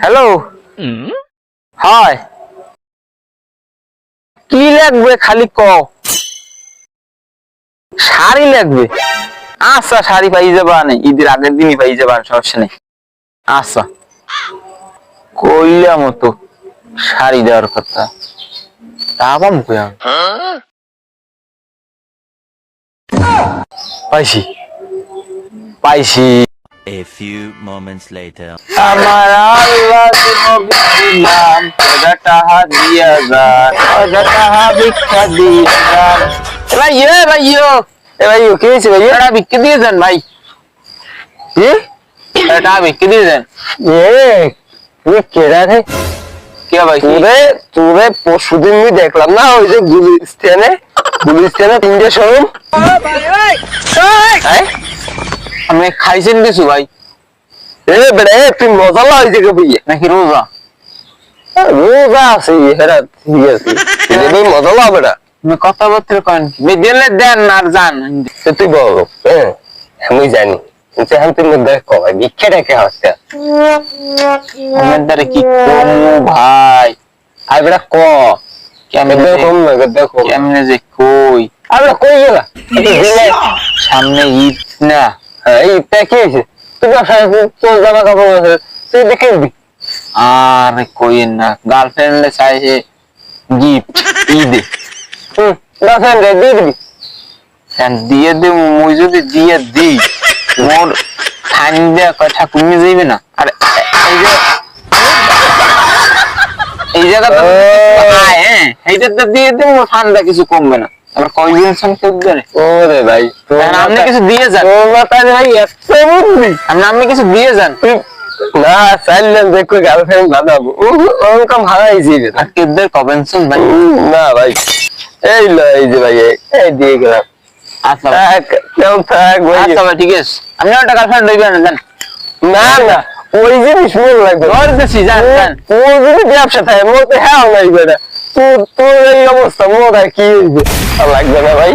Hello, হয় কি লাগবে খালি ক। শাড়ি লাগবে? আচ্ছা, শাড়ি পাই যাবা না, ঈদের আগের দিনই পাই যাবা, সমস্যা নেই। আচ্ছা, কইলা মতো শাড়ি দেওয়ার কথা, তা পাবো কই আমি? পাইছি পাইছি। A few moments later. আমার আল্লাহ নবী দিলাম, ওটা টাহা দিয়া যান, ওটা টাহা ভিক্ষা দিয়া যান। এ ভাই কি হয়েছে ভাই? এটা ভিক্ষা দিয়ে যান ভাই। কি? এটা ভিক্ষা দিয়ে যান। তুই কেডা রে? কে ভাই? তোরে পরশুদিন আমি দেখলাম না, ওই যে গুলিস্তানে তিনটে শোরুম। আমি খাইছেন কিছু ভাই? তুই মজা লাগছে নাকি রোজা? রোজা আছে, ঠিক আছে, মজা লাগবে না। কথাবার্তা কেন দিলে দেন আর যান, তুই বল। আমি জানি ভিক্ষা রেখে হচ্ছে কি ভাই। আর বেটা ক কেমনে যে কই, আর কই গেলা? সামনে ঈদ না? ঈদটা কি হয়েছে? তোর জামা কাপড় আছে, তুই দেখে দিবি। আর কইেন না, গার্লফ্রেন্ড চাইছে গিফট ঈদে। গার্লফ্রেন্ড দিয়ে দিবি? দিয়ে দেব, মুই যদি দিয়ে দিই মোর ঠান্ডা কথা কমে যাইবে না? আর এই জায়গাটা এইটা দিয়ে দেব, ঠান্ডা কিছু কমবে না। আবার কয়জন সংখ্যা ওরে ভাই, আপনি কিছু দিয়ে যান ভাই, আপনি কিছু দিয়ে যান। না চাইলেন দেখো গার্লফ্রেন্ড বানাবো, ওরকম হারাইছি কেদের কবেন ভাই। না ভাই, এই যে ভাই, এই দিয়ে গেলাম। আচ্ছা কেমন থাক ভাই? আচ্ছা ভাই, ঠিক আছে, আপনি একটা গার্লফ্রেন্ড লইবেন না? না না, ওই জিনিস মনে লাগবে, ধরতেছি জান। ও যদি ব্যবসা থাকে মোর তো হ্যাঁ লাগবে না। তোর এই অবস্থা মোর আর কি লাগবে না ভাই।